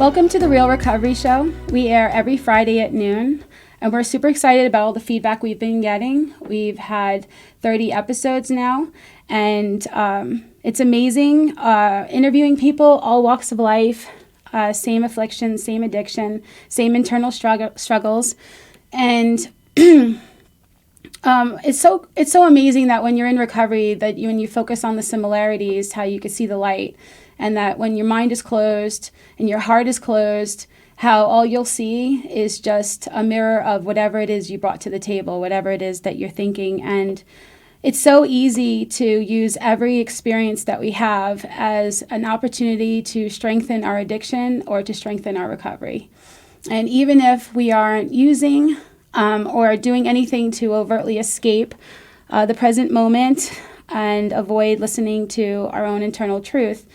Welcome to the Real Recovery Show. We air every Friday at noon, and we're super excited about all the feedback we've been getting. We've had 30 episodes now, and it's amazing interviewing people, all walks of life, same affliction, same addiction, same internal struggles, and it's so amazing that when you're in recovery, that when you focus on the similarities, how you can see the light, and that when your mind is closed and your heart is closed, how all you'll see is just a mirror of whatever it is you brought to the table, whatever it is that you're thinking. And it's so easy to use every experience that we have as an opportunity to strengthen our addiction or to strengthen our recovery. And even if we aren't using or doing anything to overtly escape the present moment and avoid listening to our own internal truth,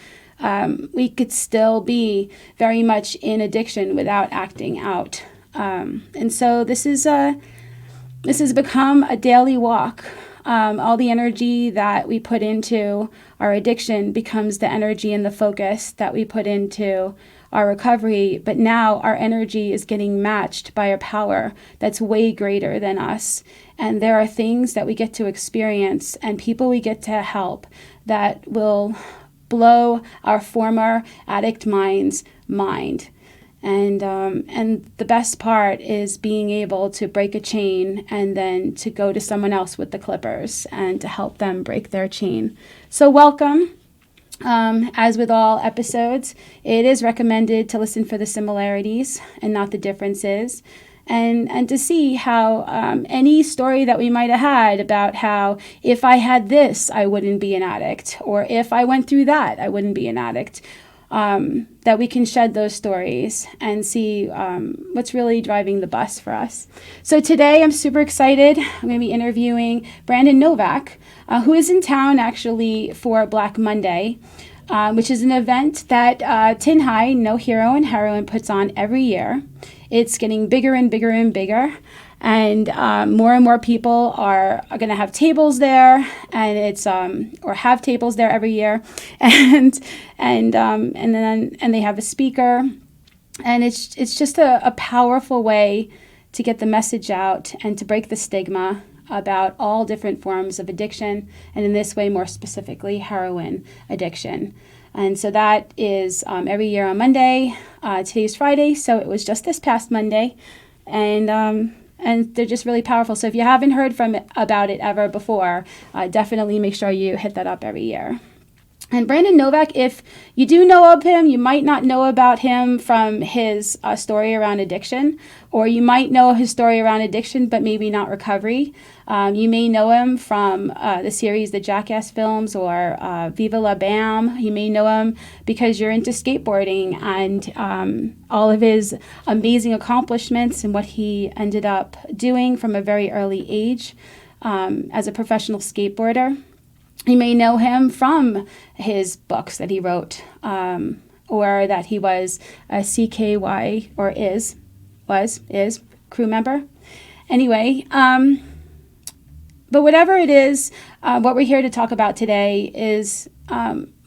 we could still be very much in addiction without acting out. And so this has become a daily walk. All the energy that we put into our addiction becomes the energy and the focus that we put into our recovery. But now our energy is getting matched by a power that's way greater than us. And there are things that we get to experience and people we get to help that will blow our former addict mind's mind. And the best part is being able to break a chain and then to go to someone else with the clippers and to help them break their chain. So welcome. As with all episodes, it is recommended to listen for the similarities and not the differences. And to see how any story that we might have had about how if I had this, I wouldn't be an addict, or if I went through that, I wouldn't be an addict, that we can shed those stories and see what's really driving the bus for us. So today I'm super excited. I'm going to be interviewing Brandon Novak, who is in town actually for Black Monday, which is an event that Tin High, No Hero and Heroine puts on every year. It's getting bigger and bigger and bigger, and more and more people are going to have tables there, and it's or have tables there every year, and they have a speaker, and it's just a powerful way to get the message out and to break the stigma about all different forms of addiction, and in this way, more specifically, heroin addiction. And so that is every year on Monday. Today's Friday, so it was just this past Monday, and they're just really powerful. So if you haven't heard about it ever before, definitely make sure you hit that up every year. And Brandon Novak, if you do know of him, you might not know about him from his story around addiction, or you might know his story around addiction, but maybe not recovery. You may know him from the series, the Jackass films, or Viva La Bam. You may know him because you're into skateboarding and all of his amazing accomplishments and what he ended up doing from a very early age as a professional skateboarder. You may know him from his books that he wrote, or that he was a CKY, or is crew member. Anyway, but whatever it is, what we're here to talk about today is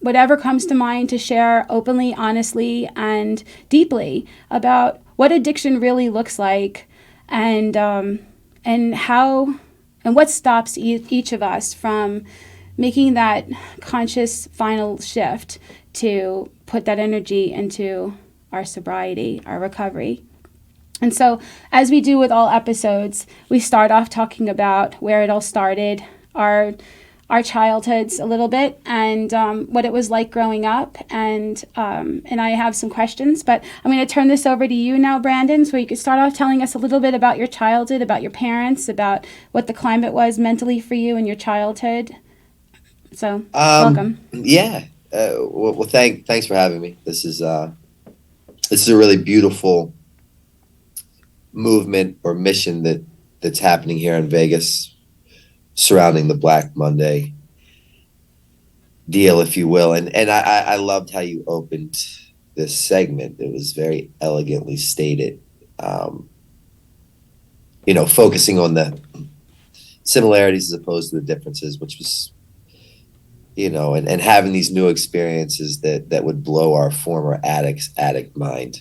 whatever comes to mind to share openly, honestly, and deeply about what addiction really looks like, and how and what stops each of us from making that conscious final shift to put that energy into our sobriety, our recovery. And so, as we do with all episodes, we start off talking about where it all started, our childhoods a little bit, and what it was like growing up. And I have some questions, but I'm going to turn this over to you now, Brandon, so you could start off telling us a little bit about your childhood, about your parents, about what the climate was mentally for you in your childhood. So, welcome. Yeah. Well, thanks for having me. This is a really beautiful movement or mission that's happening here in Vegas surrounding the Black Monday deal, if you will. And I loved how you opened this segment. It was very elegantly stated. Focusing on the similarities as opposed to the differences, which was and having these new experiences that would blow our former addict mind.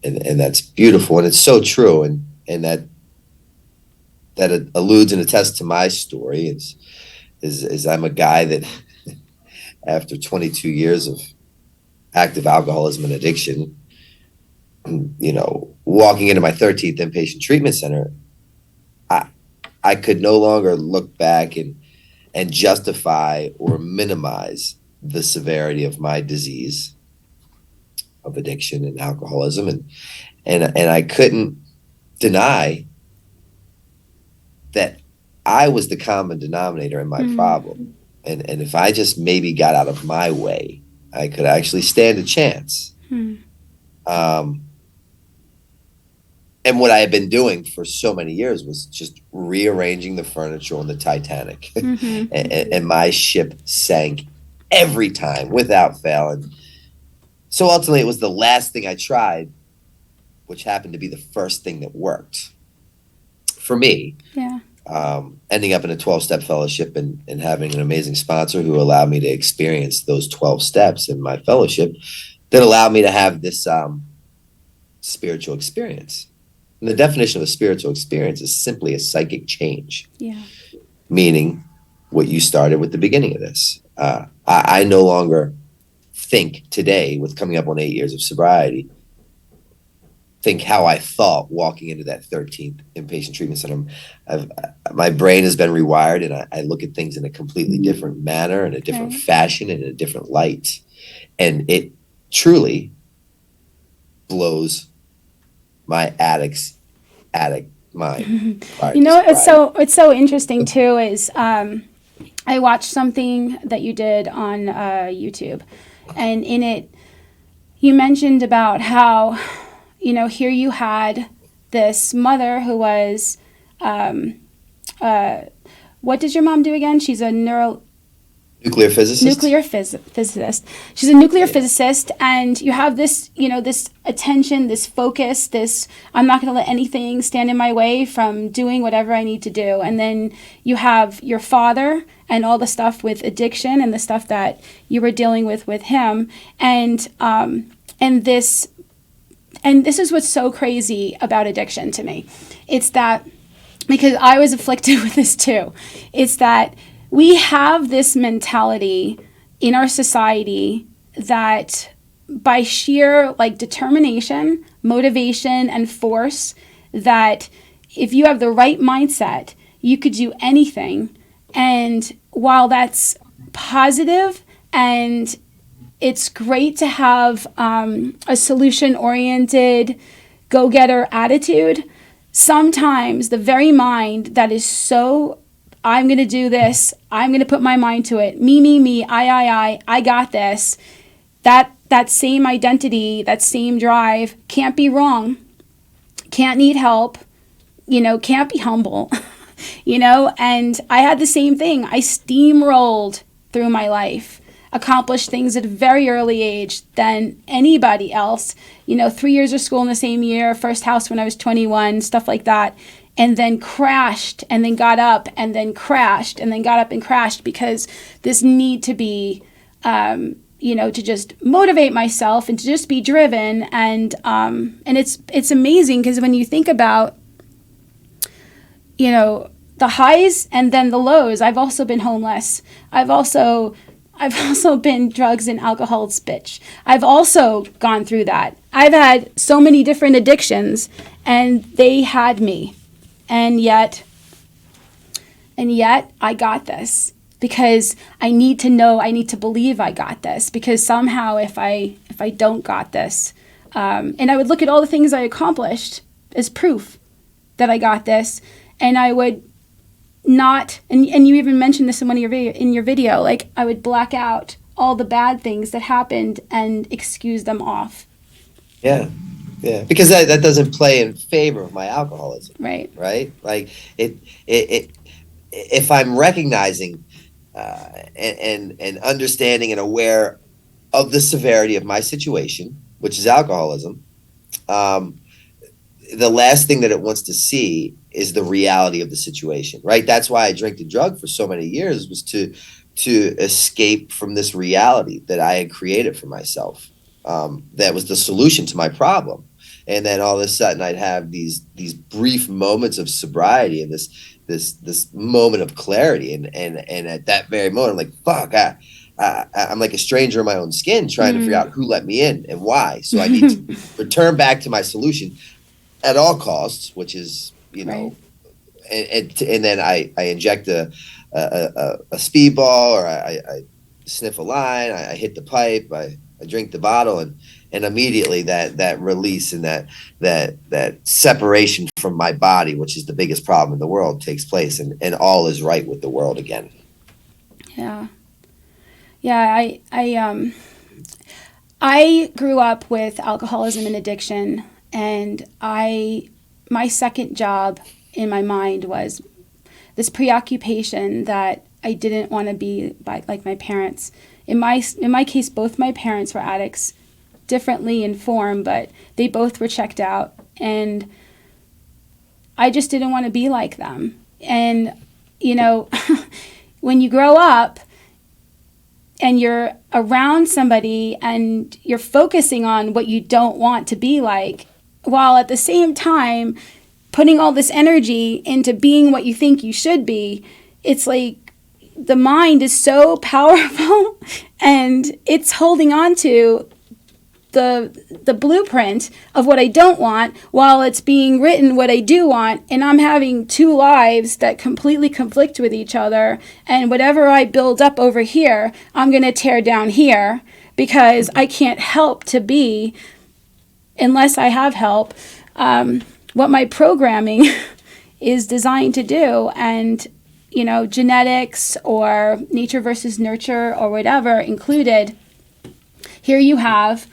And that's beautiful, and it's so true, and that alludes and attests to my story. Is I'm a guy that after 22 years of active alcoholism and addiction, walking into my 13th inpatient treatment center, I I could no longer look back and justify or minimize the severity of my disease of addiction and alcoholism, and I couldn't deny that I was the common denominator in my problem. And if I just maybe got out of my way, I could actually stand a chance. And what I had been doing for so many years was just rearranging the furniture on the Titanic. And my ship sank every time without fail. And so ultimately it was the last thing I tried, which happened to be the first thing that worked for me. Yeah. Ending up in a 12-step fellowship and having an amazing sponsor who allowed me to experience those 12 steps in my fellowship that allowed me to have this spiritual experience. And the definition of a spiritual experience is simply a psychic change. Yeah. Meaning what you started with the beginning of this. I no longer think today, with coming up on 8 years of sobriety, think how I thought walking into that 13th inpatient treatment center. My brain has been rewired, and I look at things in a completely different manner, in a different fashion, and in a different light. And it truly blows my addict mind. It's so interesting too is I watched something that you did on YouTube, and in it you mentioned about how here you had this mother who was what does your mom do again? She's a nuclear physicist. She's a nuclear physicist, and you have this, this attention, this focus, this I'm not going to let anything stand in my way from doing whatever I need to do. And then you have your father and all the stuff with addiction and the stuff that you were dealing with him, and this is what's so crazy about addiction to me. It's that, because I was afflicted with this too, it's that we have this mentality in our society that by sheer determination, motivation, and force, that if you have the right mindset, you could do anything. And while that's positive and it's great to have a solution-oriented, go-getter attitude, sometimes the very mind that is so, I'm going to do this, I'm going to put my mind to it, me, I got this, that same identity, that same drive can't be wrong, can't need help, can't be humble, and I had the same thing. I steamrolled through my life, accomplished things at a very early age than anybody else, 3 years of school in the same year, first house when I was 21, stuff like that, and then crashed, and then got up, and then crashed, and then got up and crashed, because this need to be, to just motivate myself and to just be driven, and it's amazing, because when you think about, the highs and then the lows. I've also been homeless. I've also been drugs and alcohol's bitch. I've also gone through that. I've had so many different addictions, and they had me. And yet I got this, because I need to believe I got this, because somehow if I don't got this, and I would look at all the things I accomplished as proof that I got this, and I would not, and you even mentioned this in one of your video, I would black out all the bad things that happened and excuse them off. Yeah, because that doesn't play in favor of my alcoholism. Right. If I'm recognizing and understanding and aware of the severity of my situation, which is alcoholism, the last thing that it wants to see is the reality of the situation, right? That's why I drank and drug for so many years, was to escape from this reality that I had created for myself. that was the solution to my problem. And then all of a sudden I'd have these brief moments of sobriety and this moment of clarity. And at that very moment, I'm like, fuck, I'm like a stranger in my own skin trying to figure out who let me in and why. So I need to return back to my solution at all costs, which is, Right. and then I inject a speedball, or I sniff a line, I hit the pipe, I drink the bottle, and immediately that release and that separation from my body, which is the biggest problem in the world, takes place, and all is right with the world again. Yeah. Yeah, I grew up with alcoholism and addiction, and my second job in my mind was this preoccupation that I didn't want to be like my parents. In my case, both my parents were addicts, differently in form, but they both were checked out, and I just didn't want to be like them. And when you grow up and you're around somebody and you're focusing on what you don't want to be like, while at the same time putting all this energy into being what you think you should be, it's like the mind is so powerful and it's holding on to the blueprint of what I don't want while it's being written what I do want, and I'm having two lives that completely conflict with each other, and whatever I build up over here, I'm going to tear down here because I can't help to be, unless I have help, what my programming is designed to do. And genetics or nature versus nurture or whatever included, here you have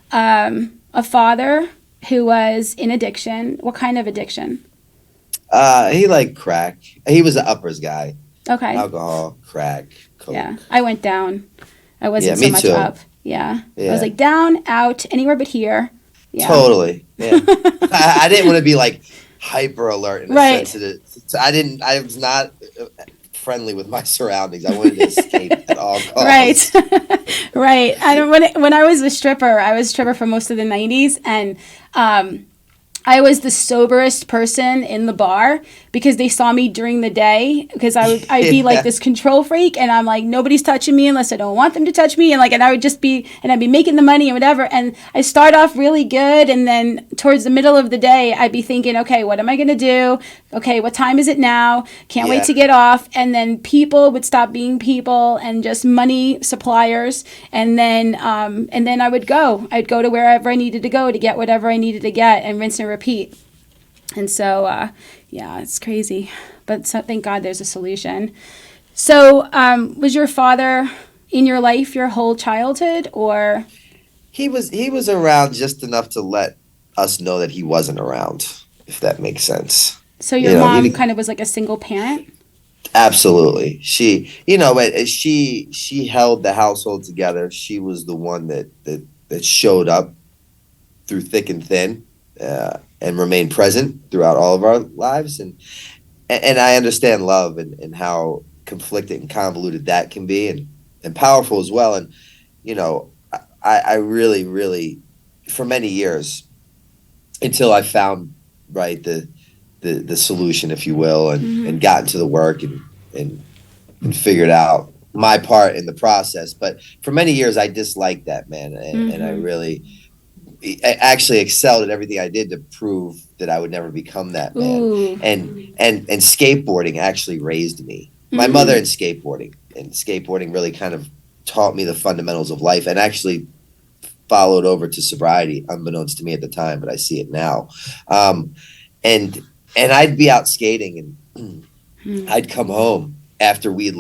a father who was in addiction. What kind of addiction? He liked crack. He was an uppers guy. Okay. Alcohol, crack, coke. Yeah, I went down. I wasn't Yeah, so me much too. up. Yeah. Yeah. I was like down, out, anywhere but here. Yeah. Totally. Yeah. I didn't want to be like hyper alert and Right. sensitive. So I was not friendly with my surroundings. I wanted to escape at all costs. Right. Right. When I was a stripper for most of the 90s, and I was the soberest person in the bar because they saw me during the day, because I'd be like this control freak, and I'm like, nobody's touching me unless I don't want them to touch me, and I would just be, and I'd be making the money and whatever, and I start off really good, and then towards the middle of the day I'd be thinking, okay, what am I going to do? Okay, what time is it now? Can't wait to get off. And then people would stop being people and just money suppliers, and then I'd go to wherever I needed to go to get whatever I needed to get, and rinse and repeat. And so yeah, it's crazy, but thank God there's a solution. So was your father in your life your whole childhood, or? He was around just enough to let us know that he wasn't around, if that makes sense. So your mom kind of was like a single parent? Absolutely. She held the household together. She was the one that showed up through thick and thin, and remained present throughout all of our lives. And I understand love and how conflicted and convoluted that can be, and powerful as well. And I really, really, for many years, until I found the solution, if you will, and got into the work and figured out my part in the process. But for many years, I disliked that, man, and I actually excelled at everything I did to prove that I would never become that man. Ooh. And skateboarding actually raised me. My mother and skateboarding really kind of taught me the fundamentals of life, and actually followed over to sobriety, unbeknownst to me at the time, but I see it now. And I'd be out skating, and I'd come home after we'd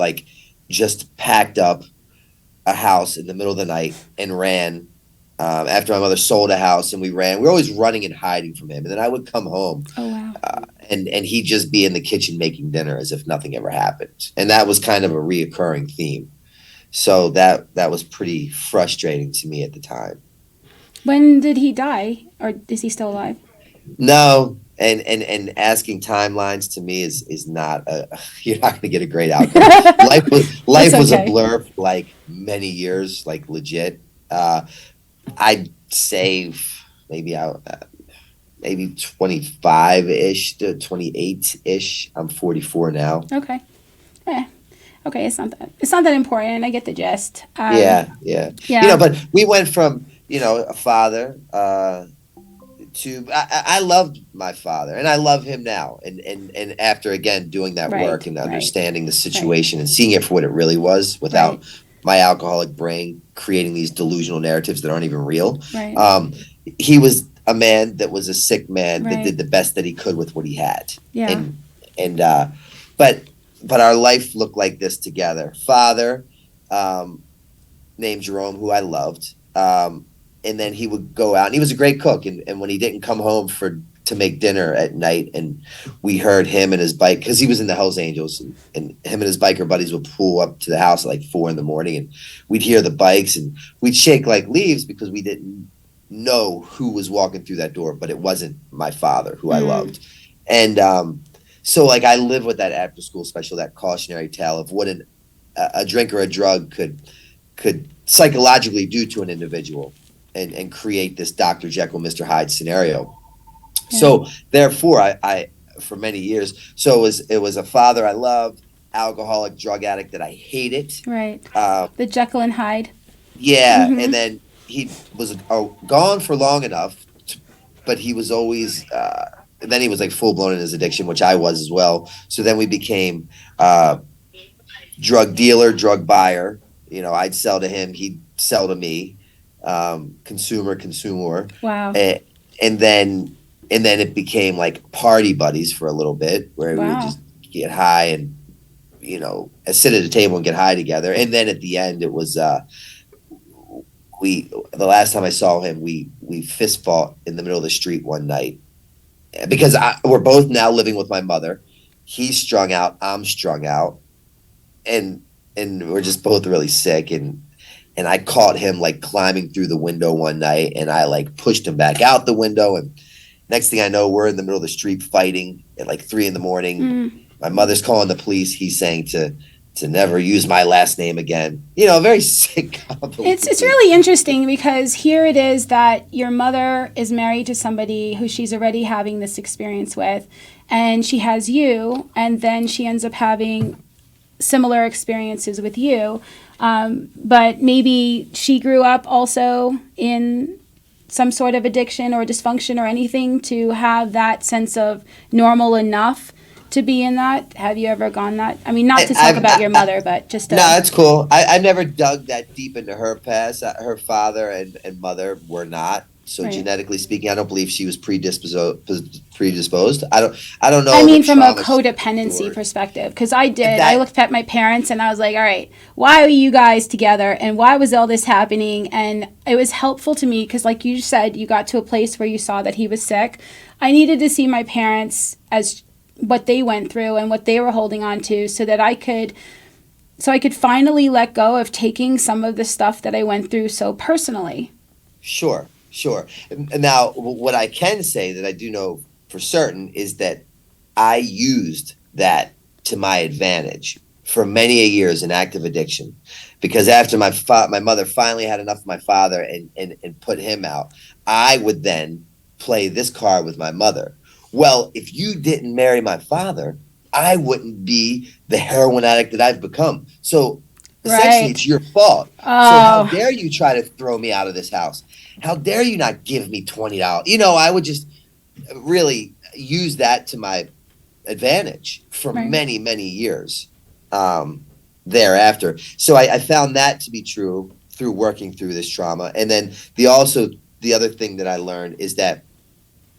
just packed up a house in the middle of the night and ran. After my mother sold a house, and we ran. We were always running and hiding from him. And then I would come home, and he'd just be in the kitchen making dinner as if nothing ever happened. And that was kind of a reoccurring theme. So that was pretty frustrating to me at the time. When did he die, or is he still alive? No, and asking timelines to me is not you're not going to get a great outcome. life was a blur for many years, legit. I'd say maybe 25-ish to 28-ish. I'm 44 now. Okay. Eh. Okay, it's not that important. I get the gist. Yeah, yeah. Yeah. But we went from, a father to I loved my father and I love him now. And after again doing that work Right. and Right. understanding the Right. situation and seeing it for what it really was Right. without my alcoholic brain creating these delusional narratives that aren't even real. Right. Um, he was a man that was a sick man that Right. did the best that he could with what he had. Yeah. And but our life looked like this together. Father, um, named Jerome, who I loved. And then he would go out and he was a great cook. And when he didn't come home to make dinner at night, and we heard him and his bike, because he was in the Hells Angels, and him and his biker buddies would pull up to the house at like 4 a.m, and we'd hear the bikes and we'd shake like leaves because we didn't know who was walking through that door, but it wasn't my father who I Mm. loved. And so like I live with that after school special, that cautionary tale of what a drink or a drug could psychologically do to an individual, and create this Dr. Jekyll, Mr. Hyde scenario. Yeah. So therefore, I for many years, so it was a father I loved, alcoholic, drug addict that I hated. Right. Um, The Jekyll and Hyde. yeah, and Mm-hmm. then he was gone for long enough, but he was always. Then he was like full blown in his addiction, which I was as well. So then we became drug dealer, drug buyer. I'd sell to him, he'd sell to me. Consumer, Wow. and, and then it became like party buddies for a little bit, where we would Wow. just get high and sit at a table and get high together. And then at the end, it was the last time I saw him, we fist fought in the middle of the street one night because we're both now living with my mother. He's strung out, I'm strung out, and we're just both really sick. And I caught him like climbing through the window one night, and I like pushed him back out the window. And next thing I know, we're in the middle of the street fighting at like 3 a.m. Mm. My mother's calling the police. He's saying to never use my last name again. Very sick. It's really interesting because here it is that your mother is married to somebody who she's already having this experience with, and she has you, and then she ends up having similar experiences with you. But maybe she grew up also in some sort of addiction or dysfunction or anything to have that sense of normal enough to be in that. Have you ever gone that? I mean, not to talk about your mother, but just No, it's cool. I've never dug that deep into her past. Her father and mother were not. So Right. genetically speaking, I don't believe she was predisposed. I don't know. I mean, the from a trauma codependency story. perspective, because I did. I That looked at my parents and I was like, all right, why are you guys together? And why was all this happening? And it was helpful to me because, like you said, you got to a place where you saw that he was sick. I needed to see my parents as what they went through and what they were holding on to so that I could finally let go of taking some of the stuff that I went through so personally. Sure, sure. And now, what I can say that I do know for certain is that I used that to my advantage for many a years in active addiction, because after my mother finally had enough of my father and put him out, I would then play this card with my mother. Well, if you didn't marry my father, I wouldn't be the heroin addict that I've become. So essentially, Right. it's your fault. So how Oh, dare you try to throw me out of this house? How dare you not give me $20? I would just really use that to my advantage for right. many, many years thereafter. So I found that to be true through working through this trauma. And then the other thing that I learned is that,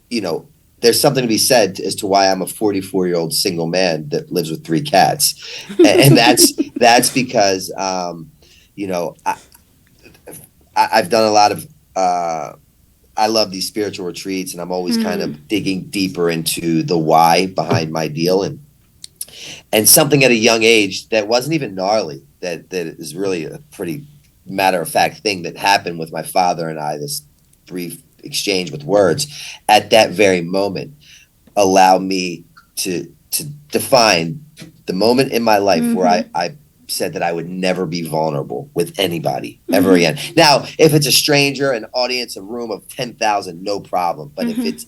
you know, there's something to be said as to why I'm a 44-year-old single man that lives with 3 cats. And that's because, you know, I've done a lot of, I love these spiritual retreats, and I'm always kind Mm. of digging deeper into the why behind my deal, and something at a young age that wasn't even gnarly, that is really a pretty matter of fact thing that happened with my father and I, this brief exchange with words at that very moment allowed me to define the moment in my life where Mm-hmm. I said that I would never be vulnerable with anybody ever again. Now, if it's a stranger, an audience, a room of 10,000, no problem. But if it's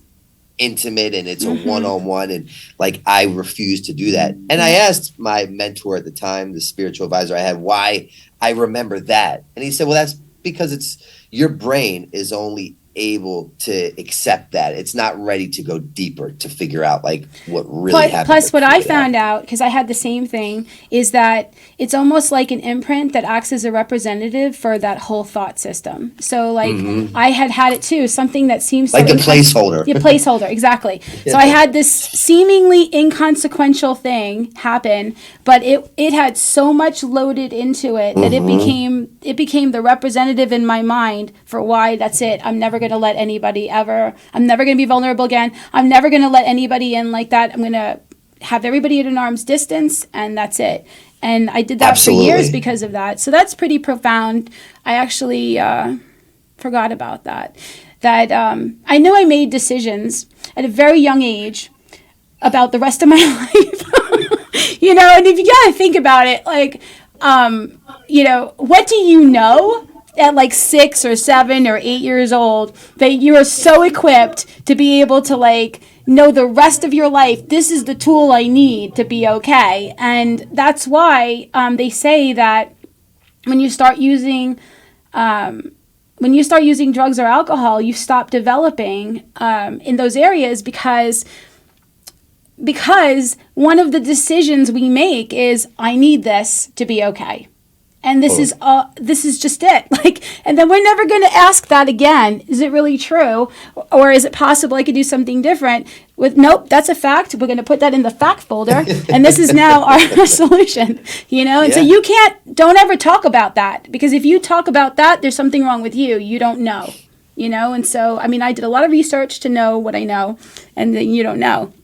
intimate and it's a one-on-one, and like, I refuse to do that. And I asked my mentor at the time, the spiritual advisor I had, why I remember that. And he said, well, that's because it's your brain is only able to accept that. It's not ready to go deeper to figure out like what really happened. Plus what I found out, because I had the same thing, is that it's almost like an imprint that acts as a representative for that whole thought system. So like I had it too, something that seems like so a placeholder. Yeah, placeholder, exactly. Yeah. So I had this seemingly inconsequential thing happen, but it had so much loaded into it that it became the representative in my mind for why that's it. I'm never going to let anybody ever. I'm never going to be vulnerable again. I'm never going to let anybody in like that. I'm going to have everybody at an arm's distance, and that's it. And I did that for years because of that. So that's pretty profound. I actually forgot about that. That I know I made decisions at a very young age about the rest of my life. You know, and if you gotta think about it, like, you know, what do you know at like 6 or 7 or 8 years old that you are so equipped to be able to like know the rest of your life, this is the tool I need to be okay? And that's why they say that when you start using drugs or alcohol, you stop developing in those areas because one of the decisions we make is, I need this to be okay. And this is just it. Like, and then we're never going to ask that again. Is it really true? Or is it possible I could do something different? Nope, that's a fact. We're going to put that in the fact folder. And this is now our solution, you know? And so don't ever talk about that, because if you talk about that, there's something wrong with you. You don't know, you know? And so, I mean, I did a lot of research to know what I know, and then you don't know.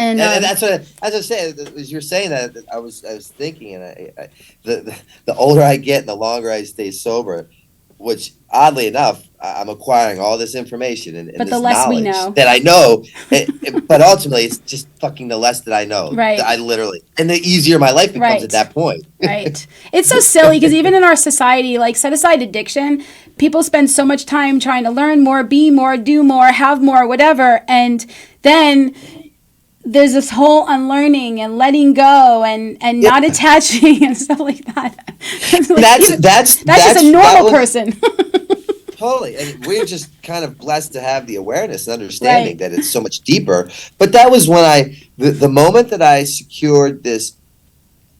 And that's what, as I said, as you're saying that, I was thinking, and the older I get and the longer I stay sober, which oddly enough, I'm acquiring all this information and but this the less we knowledge know that I know, but ultimately it's just fucking the less that I know. Right. I literally, and the easier my life becomes at that point. Right. It's so silly because even in our society, like, set aside addiction, people spend so much time trying to learn more, be more, do more, have more, whatever, and then there's this whole unlearning and letting go and not attaching and stuff like that. Like, that's just a normal person. Totally. And we're just kind of blessed to have the awareness and understanding that it's so much deeper. But that was when the moment that I secured this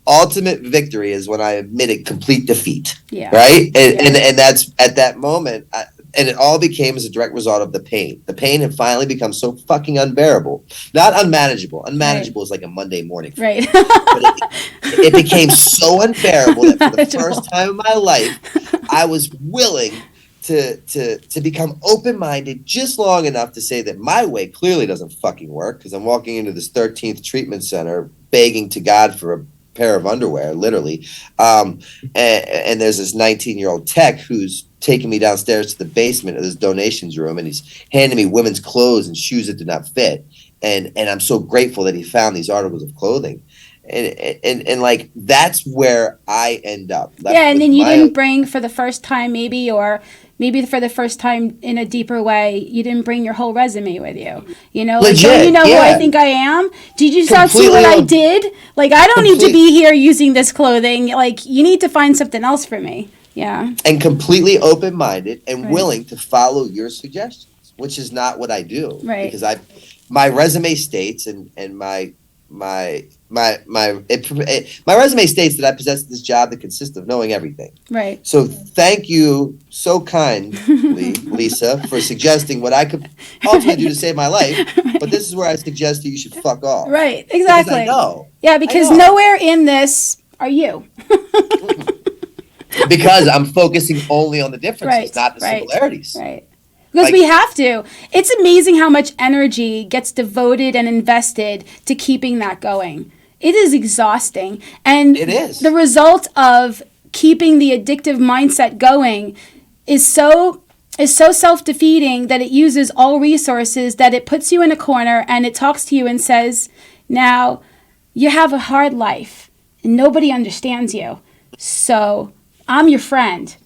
ultimate victory is when I admitted complete defeat. Yeah. Right. And that's at that moment. And it all became as a direct result of the pain. The pain had finally become so fucking unbearable. Not unmanageable. Unmanageable is like a Monday morning. Right. But it became so unbearable that for the first time in my life, I was willing to become open-minded just long enough to say that my way clearly doesn't fucking work, because I'm walking into this 13th treatment center begging to God for a pair of underwear, literally. And there's this 19-year-old tech who's taking me downstairs to the basement of this donations room, and he's handing me women's clothes and shoes that did not fit. And I'm so grateful that he found these articles of clothing. And like, that's where I end up. Yeah, and then you didn't bring, for the first time maybe, or maybe for the first time in a deeper way, you didn't bring your whole resume with you. You know, like, don't you know who I think I am? Did you not see what I did? Like, I don't need to be here using this clothing. Like, you need to find something else for me. Yeah. And completely open-minded and willing to follow your suggestions, which is not what I do. Right. Because my resume states and my resume states that I possess this job that consists of knowing everything. Right. So thank you so kindly, Lisa, for suggesting what I could ultimately do to save my life. But this is where I suggest you should fuck off. Right. Exactly. Because I know. Yeah, because nowhere in this are you. Because I'm focusing only on the differences, not the similarities. Right. Because we have to. It's amazing how much energy gets devoted and invested to keeping that going. It is exhausting. And it is. The result of keeping the addictive mindset going is so self-defeating that it uses all resources, that it puts you in a corner and it talks to you and says, now, you have a hard life and nobody understands you. So I'm your friend.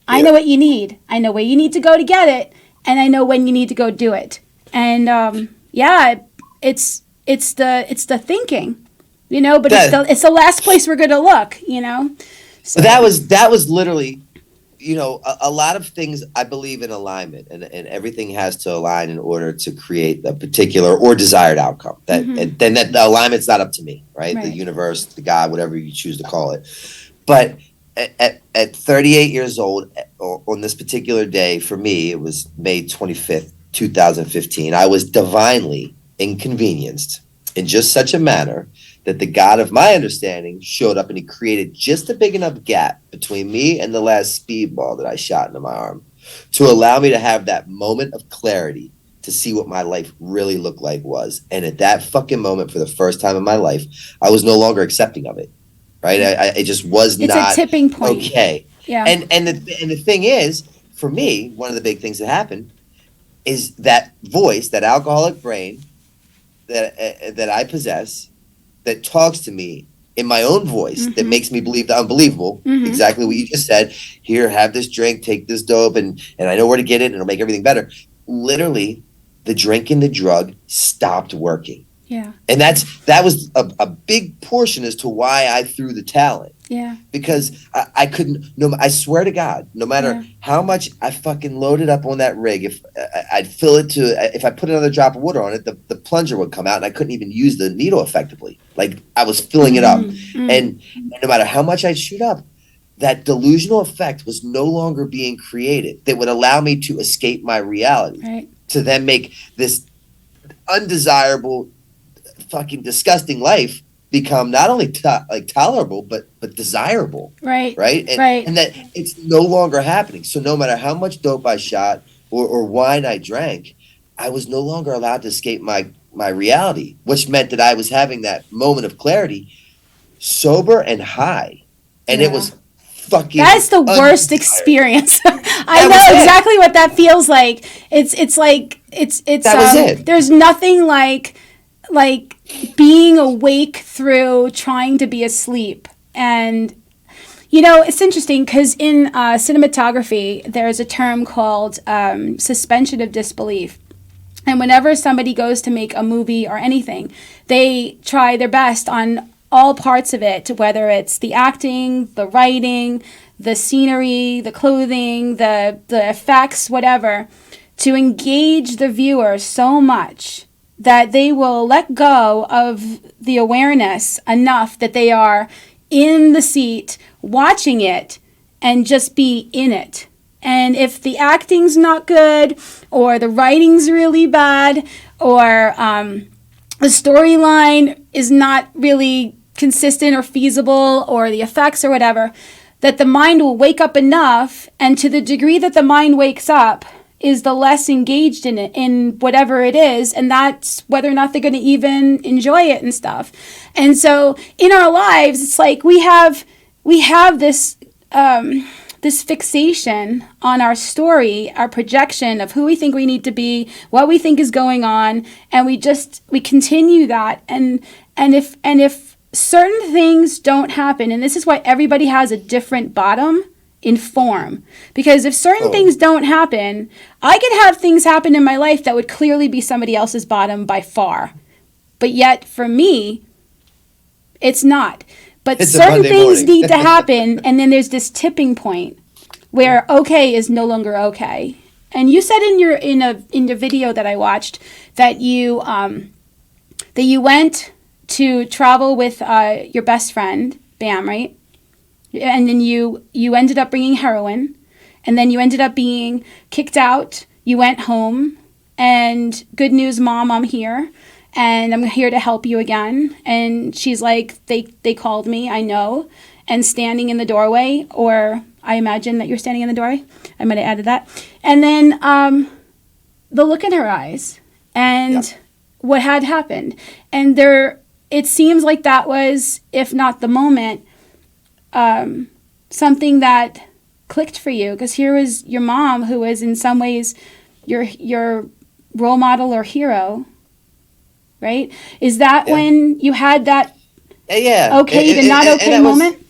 I Yeah. know what you need. I know where you need to go to get it, and I know when you need to go do it. And yeah, it's the thinking, but That it's the last place we're gonna look. that So was literally, a lot of things. I believe in alignment, and everything has to align in order to create a particular or desired outcome. That and then that the alignment's not up to me, right? The right, universe, the God, whatever you choose to call it. But at 38 years old, on this particular day, for me, it was May 25th, 2015. I was divinely inconvenienced in just such a manner that the God of my understanding showed up and he created just a big enough gap between me and the last speedball that I shot into my arm to allow me to have that moment of clarity to see what my life really looked like was. And at that fucking moment, for the first time in my life, I was no longer accepting of it. Right? It just was it's a not tipping point. okay. Yeah, And the thing is, for me, one of the big things that happened is that voice, that alcoholic brain that I possess, that talks to me in my own voice, that makes me believe the unbelievable. Exactly what you just said. Here, have this drink, take this dope, and I know where to get it, and it'll make everything better. Literally, the drink and the drug stopped working. yeah, And that was a big portion as to why I threw the talent, yeah, because I couldn't. No, I swear to God, no matter yeah. how much I fucking loaded up on that rig, if I'd fill it to, if I put another drop of water on it, the plunger would come out, and I couldn't even use the needle effectively. Like I was filling it up, and no matter how much I'd shoot up, that delusional effect was no longer being created that would allow me to escape my reality, Right, to then make this undesirable, fucking disgusting life become not only like tolerable but desirable, right, right? and right. and that it's no longer happening. So no matter how much dope I shot or wine I drank, I was no longer allowed to escape my reality, which meant that I was having that moment of clarity, sober and high, and it Yeah. was fucking That's the worst undesired. experience. I That was know it. exactly what that feels like. It's like it's That was it. there's nothing like being awake through trying to be asleep. And it's interesting because in cinematography there's a term called suspension of disbelief. And whenever somebody goes to make a movie or anything, they try their best on all parts of it, whether it's the acting, the writing, the scenery, the clothing, the effects, whatever, to engage the viewer so much that they will let go of the awareness enough that they are in the seat watching it and just be in it. And if the acting's not good, or the writing's really bad, or the storyline is not really consistent or feasible, or the effects or whatever, that the mind will wake up enough, and to the degree that the mind wakes up is the less engaged in it, in whatever it is, and that's whether or not they're going to even enjoy it and stuff. And so in our lives, it's like we have this this fixation on our story, our projection of who we think we need to be, what we think is going on, and we continue that. And if certain things don't happen, and this is why everybody has a different bottom in form, because if certain things don't happen, I could have things happen in my life that would clearly be somebody else's bottom by far, but yet for me it's not. But It's a certain Monday things morning. need to happen, and then there's this tipping point where okay is no longer okay. And you said in the video that I watched that you went to travel with your best friend Bam, right? And then you ended up bringing heroin, and then you ended up being kicked out. You went home, and good news, Mom, I'm here. And I'm here to help you again. And she's like, they called me, I know. And standing in the doorway, or I imagine that you're standing in the doorway. I might have added that. And then the look in her eyes and Yeah. what had happened. And it seems like that was, if not the moment, something that clicked for you. Because here was your mom, who was in some ways your role model or hero. Right? Is that Yeah. when you had that Yeah. okay to not okay that was, moment?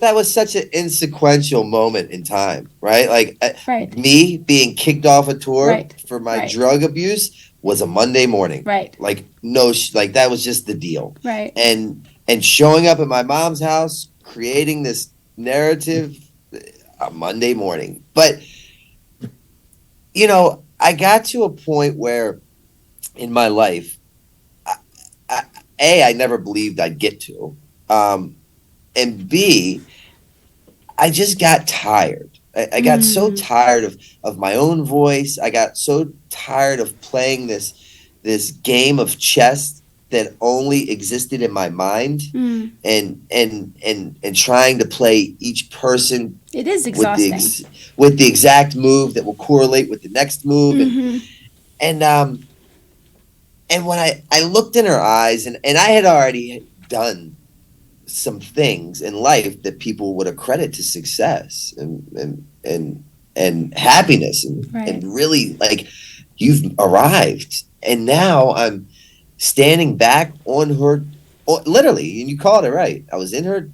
that was such an insequential moment in time, right? Like Right. me being kicked off a tour Right. for my Right. drug abuse was a Monday morning. Right. Like no, like that was just the deal. Right. And showing up at my mom's house, creating this narrative, a Monday morning. But you know, I got to a point where in my life, I, I never believed I'd get to, and B, I just got tired. I got so tired of my own voice. I got so tired of playing this game of chess that only existed in my mind, and trying to play each person It is with exhausting. with the exact move that will correlate with the next move, and and when I looked in her eyes, and I had already done some things in life that people would accredit to success and happiness, Right. and really like, you've arrived, and now I'm standing back on her, literally, and you called it right. I was in her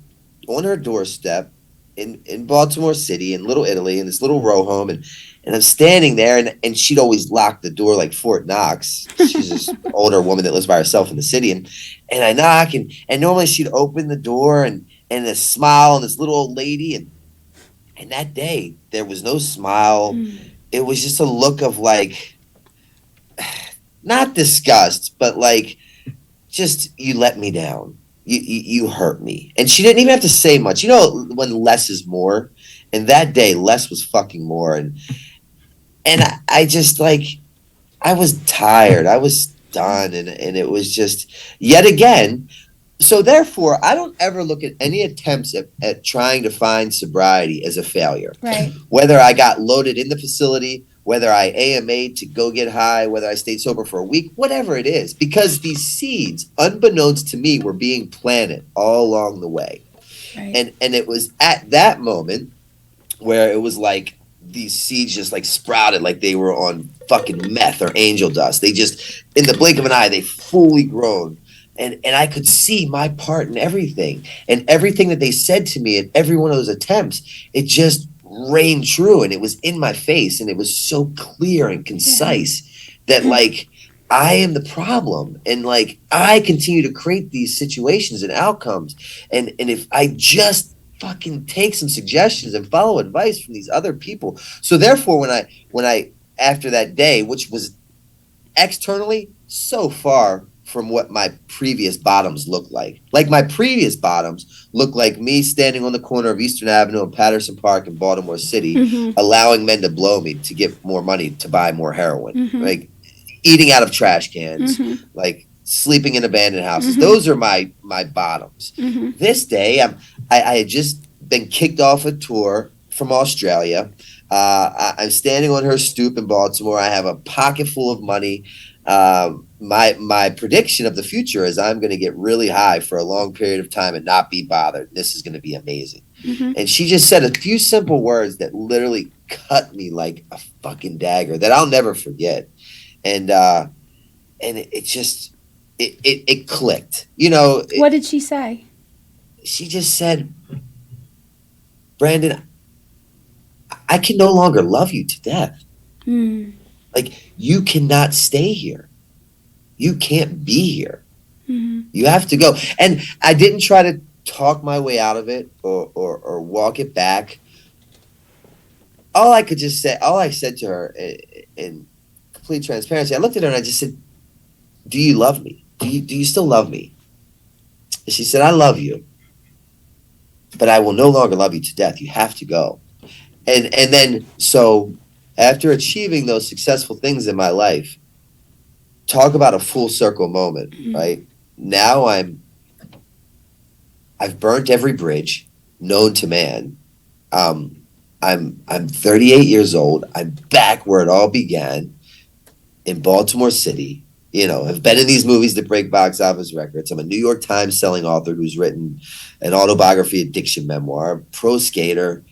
on her doorstep in Baltimore City, in Little Italy, in this little row home, and I'm standing there, and she'd always lock the door like Fort Knox. She's this older woman that lives by herself in the city, and I knock, and normally she'd open the door, and a smile, and this little old lady, and that day there was no smile. It was just a look of like, not disgust, but like, just, you let me down. You hurt me. And she didn't even have to say much. You know, when less is more. And that day, less was fucking more. And I just like, I was tired. I was done. And it was just, yet again. So therefore, I don't ever look at any attempts at trying to find sobriety as a failure. Right. Whether I got loaded in the facility, whether I AMA'd to go get high, whether I stayed sober for a week, whatever it is, because these seeds, unbeknownst to me, were being planted all along the way. Right. And it was at that moment where it was like these seeds just like sprouted like they were on fucking meth or angel dust. They just, in the blink of an eye, they fully grown. And I could see my part in everything. And everything that they said to me at every one of those attempts, it just rang true, and it was in my face, and it was so clear and concise that like, I am the problem, and like, I continue to create these situations and outcomes, and if I just fucking take some suggestions and follow advice from these other people. So therefore, when I after that day, which was externally so far from what my previous bottoms looked like. Like, my previous bottoms looked like me standing on the corner of Eastern Avenue and Patterson Park in Baltimore City, allowing men to blow me to get more money to buy more heroin. Like, eating out of trash cans, like sleeping in abandoned houses. Those are my bottoms. This day, I had just been kicked off a tour from Australia. I'm standing on her stoop in Baltimore. I have a pocket full of money. My prediction of the future is I'm going to get really high for a long period of time and not be bothered. This is going to be amazing. And she just said a few simple words that literally cut me like a fucking dagger that I'll never forget. And it just, it clicked. You know, What did she say? She just said, Brandon, I can no longer love you to death. Like, you cannot stay here. You can't be here. You have to go. And I didn't try to talk my way out of it or walk it back. All I said to her in complete transparency, I looked at her and I just said, do you love me? Do you still love me? And she said, I love you, but I will no longer love you to death. You have to go. And then, so after achieving those successful things in my life, talk about a full circle moment, right? Now I've burnt every bridge known to man. I'm 38 years old. I'm back where it all began in Baltimore City. You know, I've been in these movies that break box office records. I'm a New York Times selling author who's written an autobiography addiction memoir, pro skater.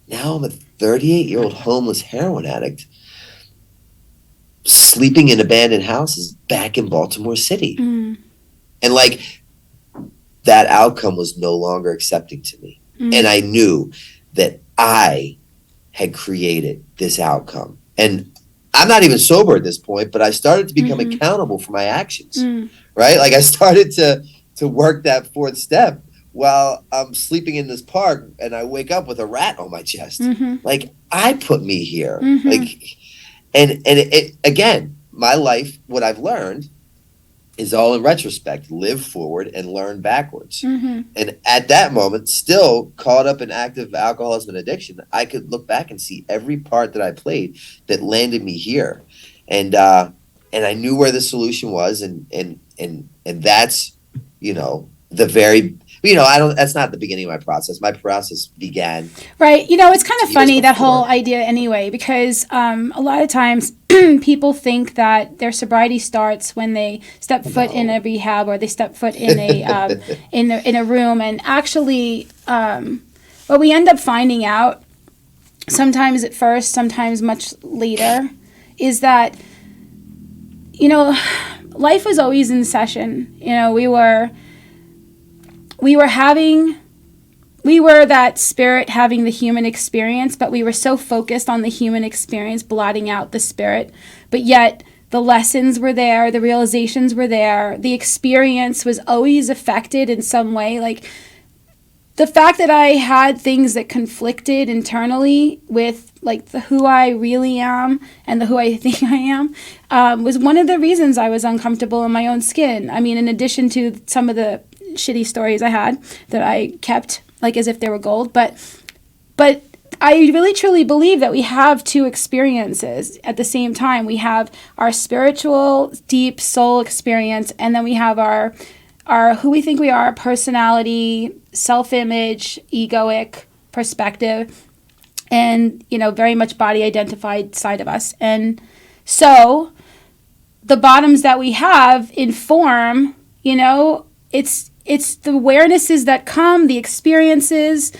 Now I'm a 38-year-old homeless heroin addict sleeping in abandoned houses back in Baltimore City. And like, that outcome was no longer accepting to me. And I knew that I had created this outcome. And I'm not even sober at this point, but I started to become accountable for my actions, right? Like I started to work that fourth step while I'm sleeping in this park and I wake up with a rat on my chest. Like I put me here. Like, and it again, my life, what I've learned is all in retrospect. Live forward and learn backwards. And at that moment, still caught up in active alcoholism and addiction, I could look back and see every part that I played that landed me here. And I knew where the solution was, and that's, you know, the very, you know, that's not the beginning of my process. My process began. Right. You know, it's kind of funny, that whole idea anyway, because a lot of times people think that their sobriety starts when they step foot in a rehab, or they step foot in a in a room. And actually, what we end up finding out, sometimes at first, sometimes much later, is that, you know, life was always in session. You know, we were that spirit having the human experience, but we were so focused on the human experience, blotting out the spirit. But yet the lessons were there, the realizations were there, the experience was always affected in some way. Like the fact that I had things that conflicted internally with like the who I really am and the who I think I am, was one of the reasons I was uncomfortable in my own skin. I mean, in addition to some of the shitty stories I had that I kept like as if they were gold, but I really truly believe that we have two experiences at the same time. We have our spiritual deep soul experience, and then we have our who we think we are, personality, self-image, egoic perspective, and, you know, very much body identified side of us. And so the bottoms that we have inform, you know, it's the awarenesses that come, the experiences,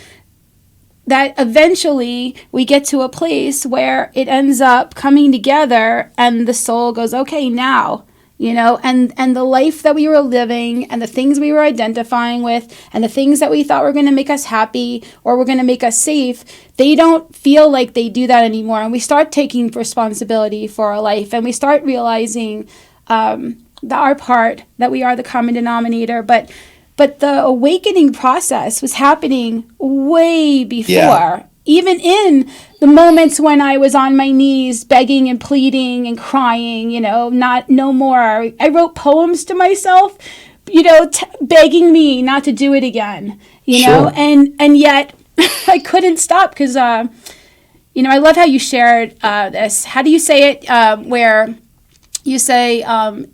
that eventually we get to a place where it ends up coming together and the soul goes, okay, now, you know, and the life that we were living and the things we were identifying with and the things that we thought were going to make us happy or were going to make us safe, they don't feel like they do that anymore. And we start taking responsibility for our life, and we start realizing our part, that we are the common denominator. But the awakening process was happening way before. Yeah. Even in the moments when I was on my knees begging and pleading and crying, you know, no more. I wrote poems to myself, you know, begging me not to do it again, you know, and yet I couldn't stop because, you know, I love how you shared this. How do you say it? Where you say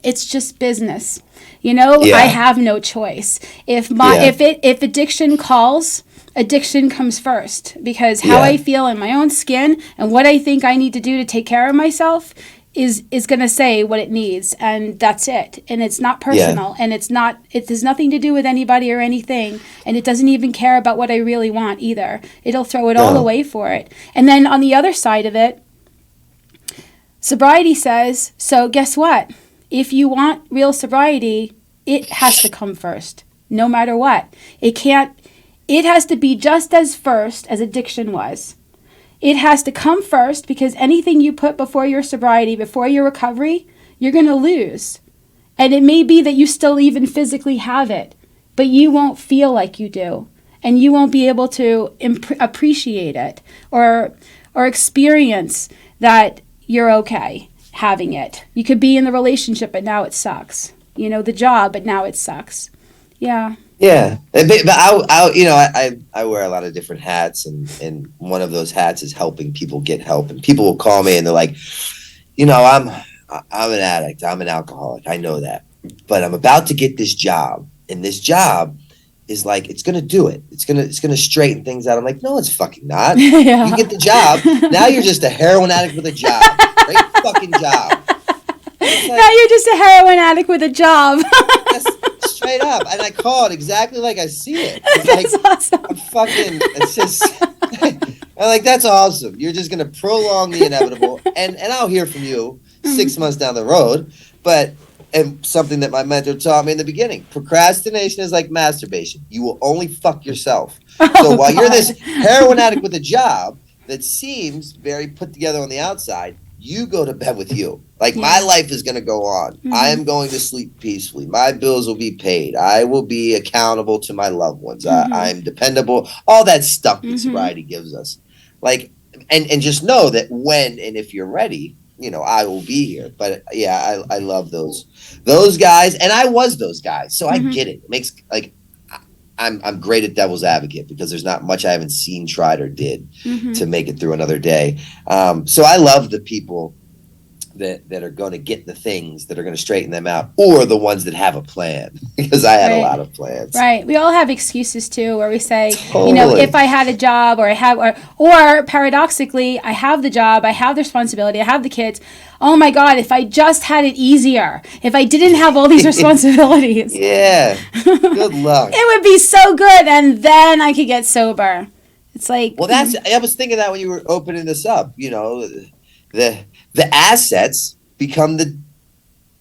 it's just business. You know, yeah. I have no choice. If addiction calls, addiction comes first, because how I feel in my own skin and what I think I need to do to take care of myself is going to say what it needs, and that's it. And it's not personal, and it has nothing to do with anybody or anything, and it doesn't even care about what I really want either. It'll throw it all away for it. And then on the other side of it, sobriety says, so guess what? If you want real sobriety, it has to come first, no matter what. It has to be just as first as addiction was. It has to come first, because anything you put before your sobriety, before your recovery, you're going to lose. And it may be that you still even physically have it, but you won't feel like you do. And you won't be able to appreciate it or experience that you're okay having it. You could be in the relationship, but now it sucks. You know, the job, but now it sucks. Yeah. Yeah. But I wear a lot of different hats, and one of those hats is helping people get help. And people will call me and they're like, you know, I'm an addict. I'm an alcoholic. I know that. But I'm about to get this job, and this job is like, it's going to do it. It's going to straighten things out. I'm like, no, it's fucking not. Yeah. You get the job. Now you're just a heroin addict with a job. Great fucking job. Like, now you're just a heroin addict with a job. Straight up. And I call it exactly like I see it. It's that's like, awesome. It's just, I'm like, that's awesome. You're just going to prolong the inevitable. And I'll hear from you 6 months down the road. But and something that my mentor taught me in the beginning. Procrastination is like masturbation. You will only fuck yourself. So while you're this heroin addict with a job that seems very put together on the outside, you go to bed with you. Like, my life is going to go on. I am going to sleep peacefully. My bills will be paid. I will be accountable to my loved ones. I'm dependable. All that stuff that sobriety gives us. Like, and just know that when and if you're ready, you know, I will be here. But yeah, I love those guys, and I was those guys, so I get it. It makes, like, I'm great at devil's advocate because there's not much I haven't seen, tried, or did to make it through another day. So I love the people that are going to get the things that are going to straighten them out, or the ones that have a plan, because I had a lot of plans. Right. We all have excuses too, where we say, you know, if I had a job, or I have, or paradoxically, I have the job, I have the responsibility, I have the kids. Oh my God, if I just had it easier, if I didn't have all these responsibilities. Yeah. Good luck. It would be so good, and then I could get sober. It's like, well, I was thinking that when you were opening this up, you know, the assets become the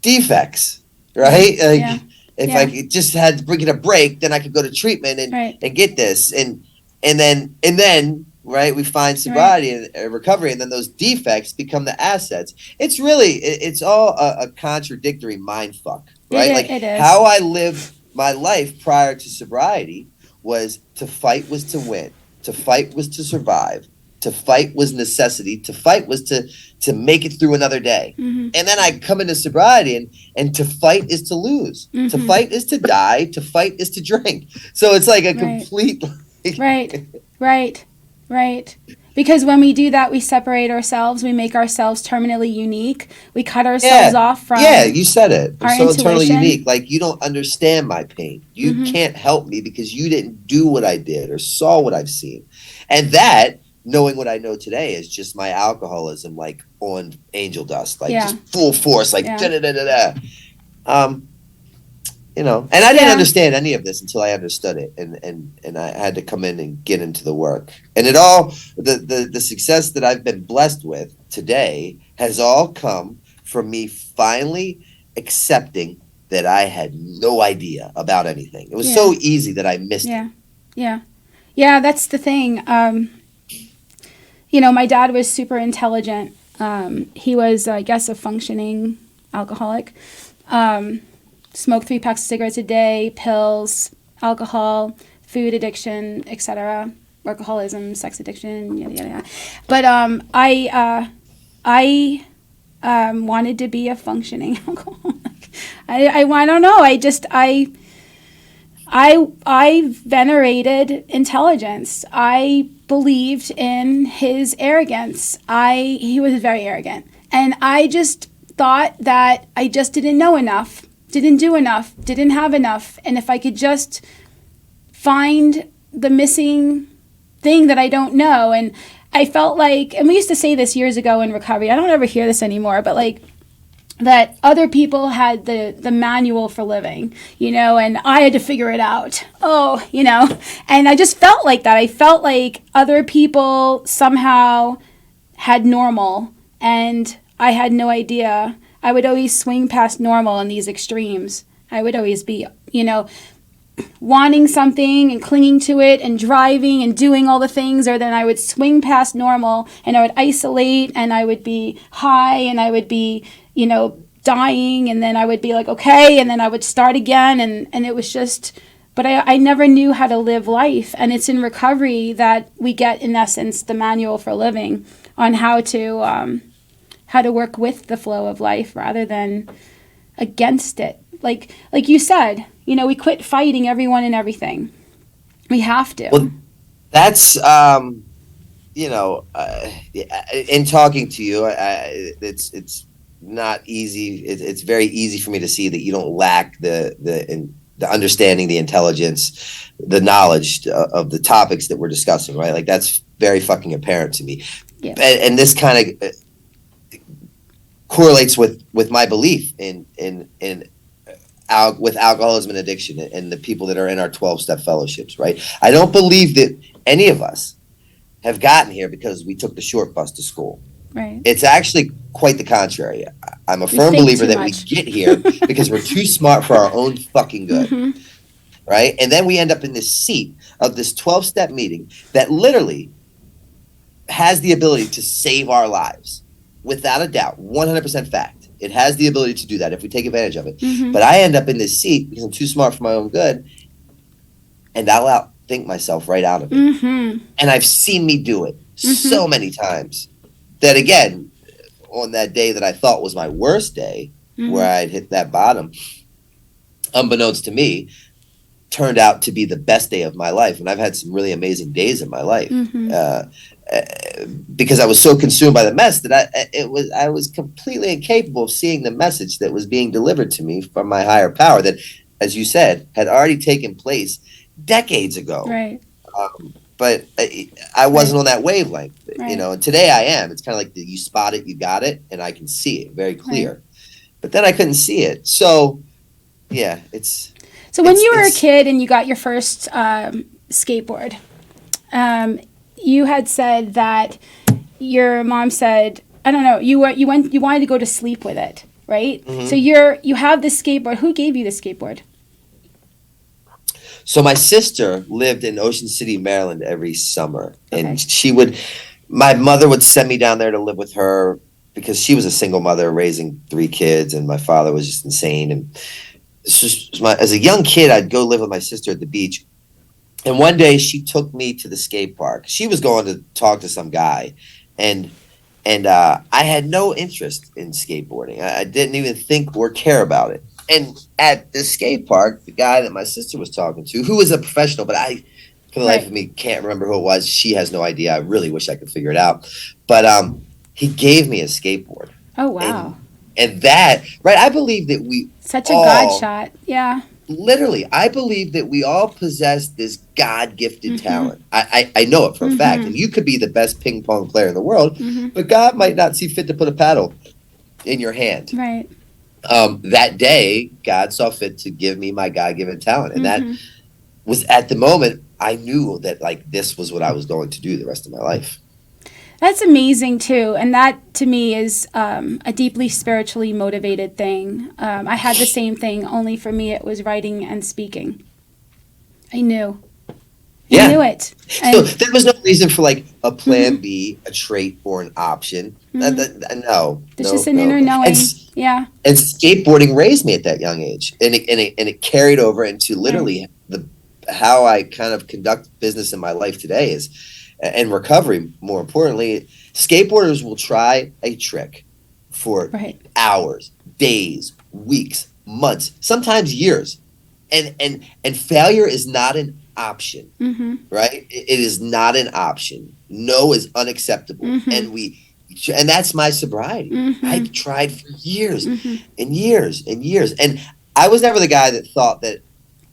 defects, right? Like, if I just had to get a break, then I could go to treatment and get this, and then right, we find sobriety and recovery, and then those defects become the assets. It's really, it's all a contradictory mind fuck, right? It is. How I lived my life prior to sobriety was to fight was to win, to fight was to survive, to fight was necessity, to fight was to make it through another day. And then I come into sobriety, and to fight is to lose. To fight is to die. To fight is to drink. So it's like a complete... Right. Because when we do that, we separate ourselves. We make ourselves terminally unique. We cut ourselves off from... Yeah, you said it. I'm so internally intuition. unique. Like, you don't understand my pain. You can't help me because you didn't do what I did or saw what I've seen. And that, knowing what I know today, is just my alcoholism, like, on angel dust. Like, just full force, like, da-da-da-da-da. You know, and I didn't understand any of this until I understood it, and I had to come in and get into the work. And it all, the success that I've been blessed with today has all come from me finally accepting that I had no idea about anything. It was so easy that I missed it. Yeah, that's the thing. You know, my dad was super intelligent. He was, I guess, a functioning alcoholic. Smoked 3 packs of cigarettes a day, pills, alcohol, food addiction, etc., workaholism, sex addiction, yada yada yada. But I wanted to be a functioning alcoholic. I don't know. I venerated intelligence. I believed in his arrogance. He was very arrogant, and I just thought that I just didn't know enough. Didn't do enough, didn't have enough, and if I could just find the missing thing that I don't know. And I felt like, and we used to say this years ago in recovery, I don't ever hear this anymore, but like, that other people had the manual for living, you know, and I had to figure it out. Oh, you know, and I just felt like that. I felt like other people somehow had normal, and I had no idea. I would always swing past normal in these extremes. I would always be, you know, wanting something and clinging to it and driving and doing all the things, or then I would swing past normal and I would isolate and I would be high and I would be, you know, dying, and then I would be like, okay, and then I would start again, and it was just, but I never knew how to live life. And it's in recovery that we get, in essence, the manual for living on how to work with the flow of life rather than against it. Like you said, you know, we quit fighting everyone and everything. We have to. Well, that's, you know, in talking to you, it's not easy. It's very easy for me to see that you don't lack the understanding, the intelligence, the knowledge of the topics that we're discussing, right? Like, that's very fucking apparent to me. Yeah. And this kind of correlates with my belief with alcoholism and addiction and the people that are in our 12-step fellowships, right? I don't believe that any of us have gotten here because we took the short bus to school. Right. It's actually quite the contrary. I'm a We firm think believer too that much. we get here because we're too smart for our own fucking good. Mm-hmm. Right? And then we end up in this seat of this 12-step meeting that literally has the ability to save our lives. Without a doubt, 100% fact. It has the ability to do that if we take advantage of it. Mm-hmm. But I end up in this seat because I'm too smart for my own good, and I'll outthink myself right out of it. Mm-hmm. And I've seen me do it Mm-hmm. so many times that, again, on that day that I thought was my worst day, where I'd hit that bottom, unbeknownst to me, turned out to be the best day of my life. And I've had some really amazing days in my life. Because I was so consumed by the mess that I was completely incapable of seeing the message that was being delivered to me from my higher power that, as you said, had already taken place decades ago. Right. But I wasn't on that wavelength, Right. you know, and today I am. It's kind of like you spot it, you got it, and I can see it very clear. Right. But then I couldn't see it. So, yeah, it's... So when you were a kid and you got your first skateboard, you had said that your mom said, I don't know, you wanted to go to sleep with it, right? Mm-hmm. So you have this skateboard. Who gave you the skateboard? So my sister lived in Ocean City, Maryland every summer. Okay. And my mother would send me down there to live with her because she was a single mother raising 3 kids and my father was just insane. And as a young kid, I'd go live with my sister at the beach. And one day she took me to the skate park. She was going to talk to some guy. And I had no interest in skateboarding. I didn't even think or care about it. And at the skate park, the guy that my sister was talking to, who was a professional, but I, for the life of me, can't remember who it was. She has no idea. I really wish I could figure it out. But he gave me a skateboard. Oh, wow. And that, right, I believe that we Such a God shot. Yeah. Literally, I believe that we all possess this God-gifted talent. I know it for a fact. And you could be the best ping pong player in the world, but God might not see fit to put a paddle in your hand. Right. That day, God saw fit to give me my God-given talent. And that was, at the moment, I knew that, like, this was what I was going to do the rest of my life. That's amazing, too. And that, to me, is a deeply spiritually motivated thing. I had the same thing, only for me it was writing and speaking. I knew. I knew it. So there was no reason for, like, a plan B, a trait, or an option. No. It's just an inner knowing. And skateboarding raised me at that young age. And it carried over into literally how I kind of conduct business in my life today is... and recovery, more importantly. Skateboarders will try a trick for hours, days, weeks, months, sometimes years. And failure is not an option, right? It is not an option. No is unacceptable. And that's my sobriety. I tried for years and years and years. And I was never the guy that thought that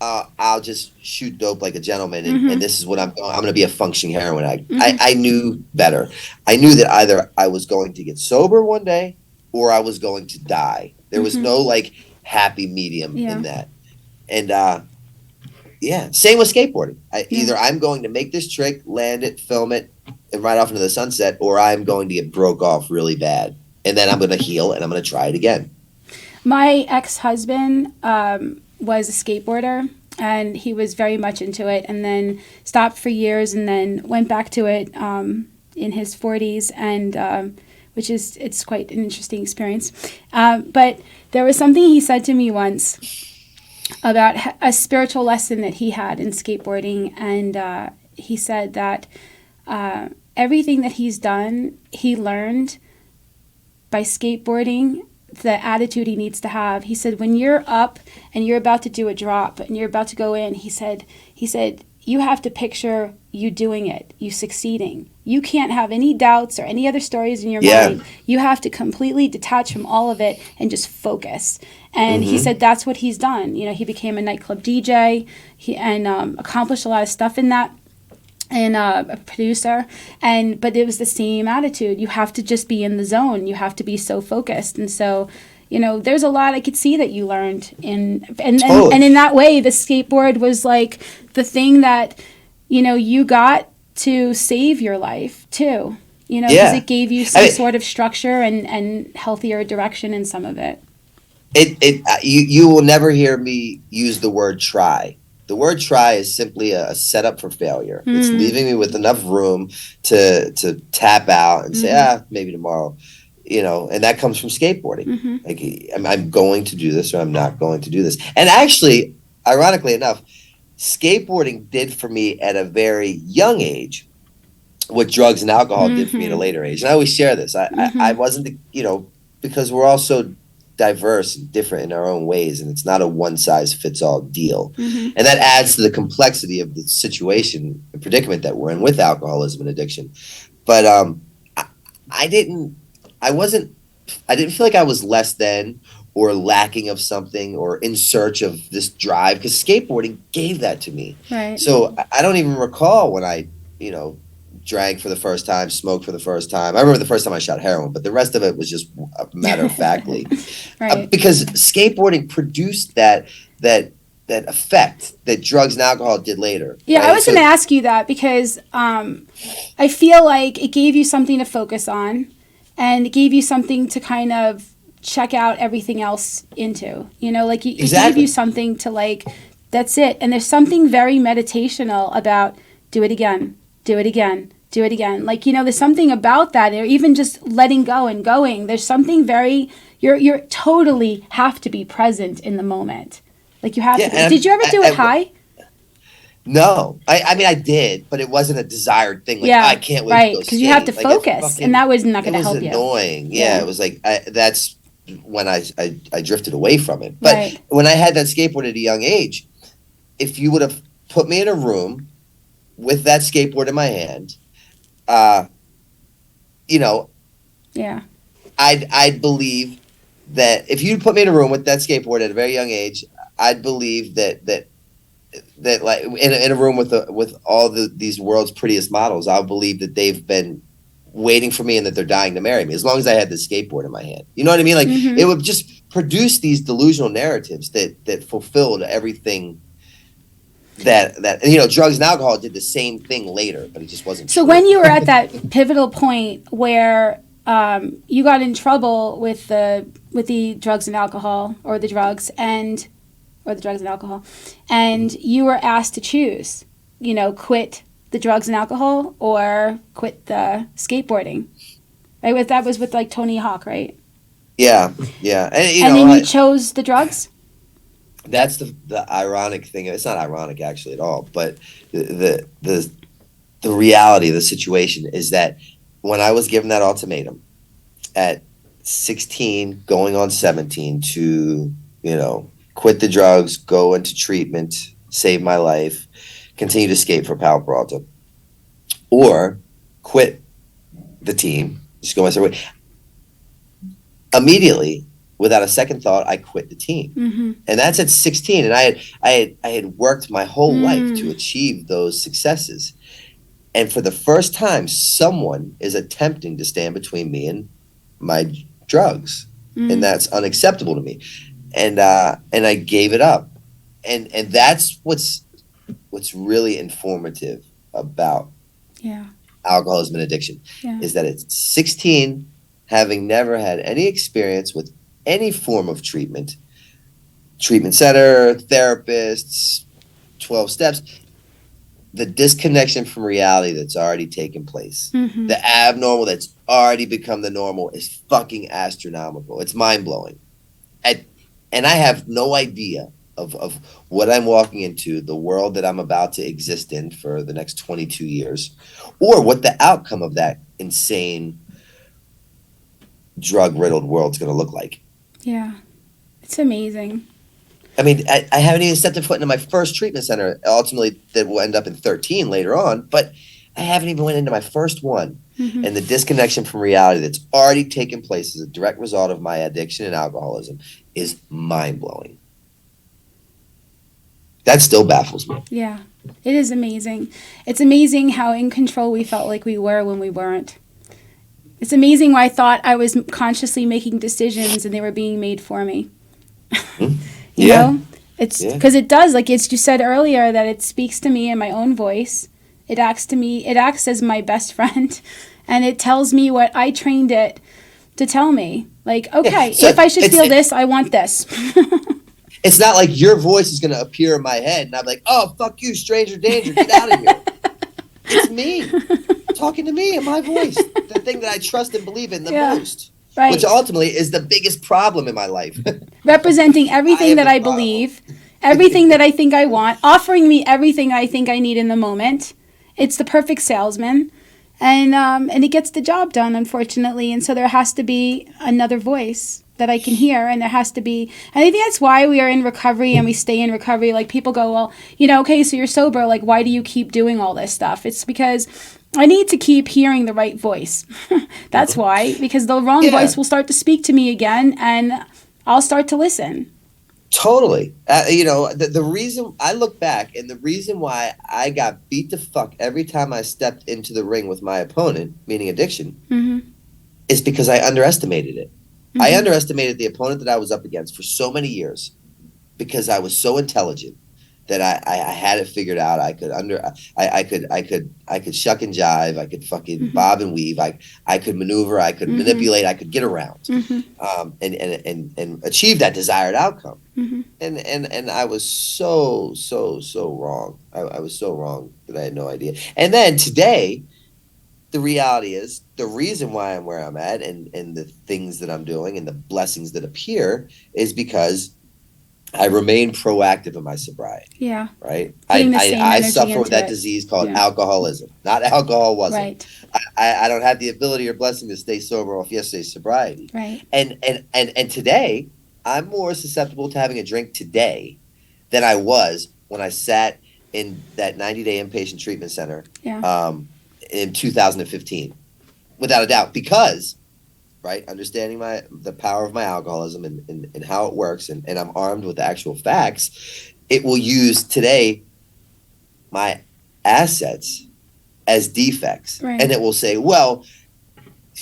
I'll just shoot dope like a gentleman, and this is what I'm going to be a functioning heroin addict. I knew better. I knew that either I was going to get sober one day or I was going to die. There was no, like, happy medium in that. And, same with skateboarding. Either I'm going to make this trick, land it, film it, and ride off into the sunset, or I'm going to get broke off really bad. And then I'm going to heal, and I'm going to try it again. My ex-husband was a skateboarder, and he was very much into it, and then stopped for years, and then went back to it in his 40s, and it's quite an interesting experience. But there was something he said to me once about a spiritual lesson that he had in skateboarding, and he said that everything that he's done, he learned by skateboarding. The attitude he needs to have. He said, when you're up and you're about to do a drop and you're about to go in, he said, you have to picture you doing it, you succeeding. You can't have any doubts or any other stories in your mind. You have to completely detach from all of it and just focus. And he said that's what he's done. You know, he became a nightclub DJ and accomplished a lot of stuff in that. And a producer, but it was the same attitude. You have to just be in the zone. You have to be so focused. And so, you know, there's a lot I could see that you learned and in that way, the skateboard was like the thing that, you know, you got to save your life too. you know, because Yeah. it gave you I some mean, sort of structure and healthier direction in some of it. you will never hear me use the word try. The word try is simply a setup for failure. It's Mm, leaving me with enough room to tap out and say, mm-hmm, maybe tomorrow, and that comes from skateboarding. mm-hmm. Like, I'm going to do this or I'm not going to do this. And actually, ironically enough, skateboarding did for me at a very young age what drugs and alcohol did for me at a Mm-hmm. later age. And I always share this. I Mm-hmm. wasn't, because we're all so diverse and different in our own ways, and it's not a one size fits all deal. Mm-hmm. And that adds to the complexity of the situation and predicament that we're in with alcoholism and addiction. But I, I didn't, I wasn't, I didn't feel like I was less than or lacking of something or in search of this drive because skateboarding gave that to me. Right. So I don't even recall when I, you know, drank for the first time, smoked for the first time. I remember the first time I shot heroin, but the rest of it was just a matter of factly, Right. because skateboarding produced that effect that drugs and alcohol did later. Yeah, I Right. was So going to ask you that because I feel like it gave you something to focus on and it gave you something to kind of check out everything else into. You know, like it gave you exactly. something to like, that's it. And there's something very meditational about do it again, do it again, do it again. Like, you know, there's something about that, or even just letting go and going. There's something very, you're totally have to be present in the moment. Like you have Yeah. to be. Did you ever do it high? No, I mean, I did, but it wasn't a desired thing. Like, I Yeah, can't wait to right. go Because you have to skate. Like, focus, and that was not it going to was help you. annoying. Yeah, Yeah, it was like, that's when I drifted away from it. But right. when I had that skateboard at a young age, if you would have put me in a room with that skateboard in my hand, uh, you know, Yeah, I'd believe that if you put me in a room with that skateboard at a very young age, I'd believe that like in a room with all these world's prettiest models, I'll believe that they've been waiting for me and that they're dying to marry me as long as I had the skateboard in my hand. You know what I mean? Like, it mm-hmm. would just produce these delusional narratives that fulfilled everything that drugs and alcohol did the same thing later, but it just wasn't So true. when you were at that pivotal point where you got in trouble with the drugs and alcohol, or the drugs and or the drugs and alcohol, and you were asked to choose, you know, quit the drugs and alcohol or quit the skateboarding. Right? That was with like Tony Hawk, right? Yeah, yeah, and And then you chose the drugs. that's the ironic thing. It's not ironic actually at all, but the reality of the situation is that when I was given that ultimatum at 16, going on 17, to, quit the drugs, go into treatment, save my life, continue to skate for Palo Peralta, or quit the team, just go my separate way. Immediately, without a second thought, I quit the team. Mm-hmm. And that's at 16. And I had worked my whole life to Mm. achieve those successes. And for the first time, someone is attempting to stand between me and my drugs. And Mm. that's unacceptable to me. And I gave it up. And that's what's really informative about Yeah. alcoholism and addiction, Yeah. is that at 16, having never had any experience with any form of treatment center, therapists, 12 steps, the disconnection from reality that's already taken place, Mm-hmm. the abnormal that's already become the normal, is fucking astronomical. It's mind-blowing. And I have no idea of what I'm walking into, the world that I'm about to exist in for the next 22 years, or what the outcome of that insane drug-riddled world's going to look like. Yeah. It's amazing. I mean, I haven't even stepped a foot into my first treatment center, ultimately, that will end up in 13 later on, but I haven't even went into my first one. Mm-hmm. And the disconnection from reality that's already taken place as a direct result of my addiction and alcoholism is mind-blowing. That still baffles me. Yeah. It is amazing. It's amazing how in control we felt like we were when we weren't. It's amazing why I thought I was consciously making decisions and they were being made for me. Mm-hmm. You Yeah. know? It's because it does, like it's you said earlier, that it speaks to me in my own voice. It acts as my best friend, and it tells me what I trained it to tell me. Like, okay, So if I should feel this, I want this. It's not like your voice is going to appear in my head and I'm like, oh, fuck you, stranger danger, get out of here. It's me talking to me in my voice, the thing that I trust and believe in the most, right. Which ultimately is the biggest problem in my life. Representing everything that I believe, everything that I think I want, offering me everything I think I need in the moment. It's the perfect salesman. And it gets the job done, unfortunately. And so there has to be another voice that I can hear, and there has to be, and I think that's why we are in recovery and we stay in recovery. Like, people go, well, okay, so you're sober, like, why do you keep doing all this stuff? It's because I need to keep hearing the right voice. That's why, because the wrong voice will start to speak to me again, and I'll start to listen. Totally. The reason I look back, and the reason why I got beat the fuck every time I stepped into the ring with my opponent, meaning addiction, is because I underestimated it. I underestimated the opponent that I was up against for so many years because I was so intelligent that I had it figured out. I could shuck and jive. I could fucking bob and weave. I could maneuver. I could manipulate. I could get around, and achieve that desired outcome. And I was so wrong. I was so wrong that I had no idea. And then today, the reality is the reason why I'm where I'm at and the things that I'm doing and the blessings that appear is because I remain proactive in my sobriety. Yeah. Right. I suffer with that disease called alcoholism. Not alcohol wasn't. Right. I don't have the ability or blessing to stay sober off yesterday's sobriety. Right. And today I'm more susceptible to having a drink today than I was when I sat in that 90-day inpatient treatment center. Yeah. In 2015, without a doubt, because, right, understanding the power of my alcoholism and how it works, and I'm armed with the actual facts, it will use today my assets as defects. Right. And it will say, well,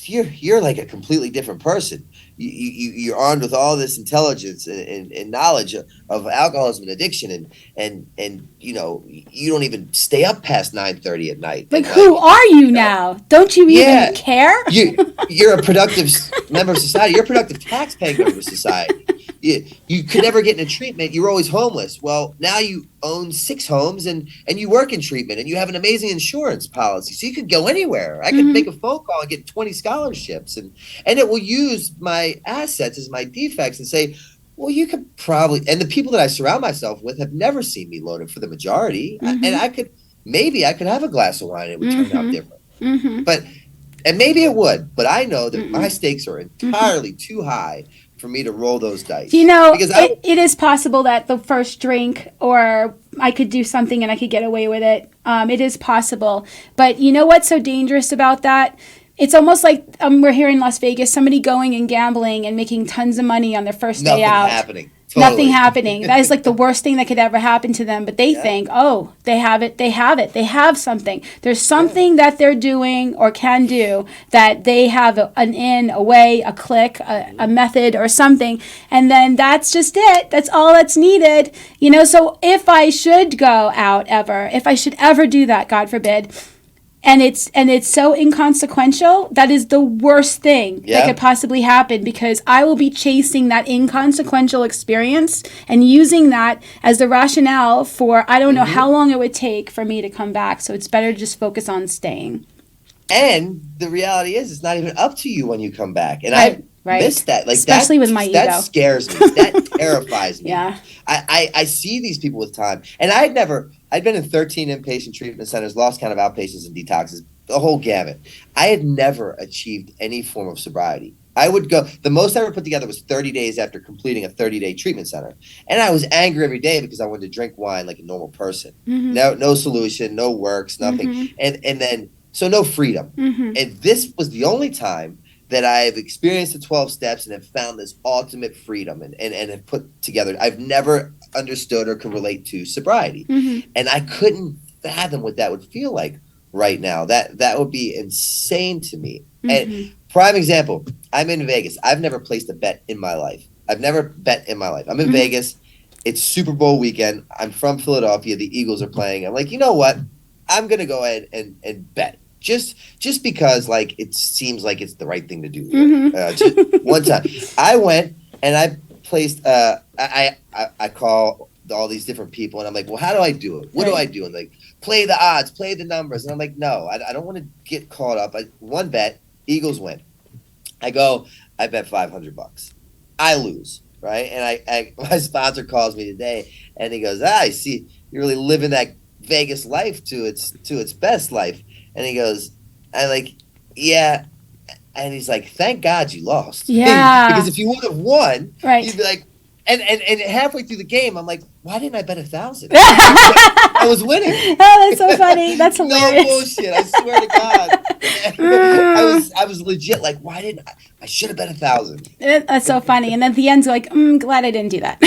you're like a completely different person. You're armed with all this intelligence and knowledge of alcoholism and addiction, and you don't even stay up past 9:30 at night. Like, who are you now? Don't you even care? You're a productive member of society. You're a productive tax-paying member of society. You could never get into treatment. You were always homeless. Well, now you own 6 homes and you work in treatment and you have an amazing insurance policy. So you could go anywhere. I could make a phone call and get 20 scholarships, and it will use my assets as my defects and say, well, you could probably, and the people that I surround myself with have never seen me loaded for the majority. And I could have a glass of wine and it would turn out different. And maybe it would, but I know that my stakes are entirely too high for me to roll those dice. Because it is possible that the first drink, or I could do something and I could get away with it. It is possible. But you know what's so dangerous about that? It's almost like we're here in Las Vegas, somebody going and gambling and making tons of money on their first day out. Happening. Totally. Nothing happening. That is like the worst thing that could ever happen to them. But they think, oh, they have it. They have something. There's something that they're doing or can do that they have an in, a way, a click, a method or something. And then that's just it. That's all that's needed. So if I should go out ever, if I should ever do that, God forbid, and it's so inconsequential, that is the worst thing that could possibly happen, because I will be chasing that inconsequential experience and using that as the rationale for I don't know how long it would take for me to come back. So it's better to just focus on staying. And the reality is, it's not even up to you when you come back. And I miss that. Like, especially with my ego. That scares me. That terrifies me. Yeah. I see these people with time. And I'd been in 13 inpatient treatment centers, lost count of outpatients and detoxes, the whole gamut. I had never achieved any form of sobriety. I would go, the most I ever put together was 30 days after completing a 30-day treatment center. And I was angry every day because I wanted to drink wine like a normal person. No solution, no works, nothing. And then, so no freedom. And this was the only time that I've experienced the 12 steps and have found this ultimate freedom and have put together. I've never understood or can relate to sobriety. And I couldn't fathom what that would feel like right now. That would be insane to me. And prime example, I'm in Vegas. I've never placed a bet in my life. I'm in Vegas. It's Super Bowl weekend. I'm from Philadelphia. The Eagles are playing. I'm like, you know what? I'm gonna go ahead and bet just because like it seems like it's the right thing to do here. Just one time, I went and I placed. I call all these different people and I'm like, well, how do I do it? What do I do? And like, play the odds, play the numbers. And I'm like, no, I don't want to get caught up. One bet, Eagles win. I bet $500. I lose, right? And my sponsor calls me today and he goes, I see you're really living that Vegas life to its best life. And he goes, I'm like, yeah. And he's like, thank God you lost. Yeah. Because if you would have won, right. you'd be like, and halfway through the game, I'm like, why didn't I bet 1,000? I was winning. Oh, that's so funny. That's hilarious. No bullshit. I swear to God. I was legit like, why didn't I should have bet 1,000. That's so funny. And then at the end, you're like, glad I didn't do that.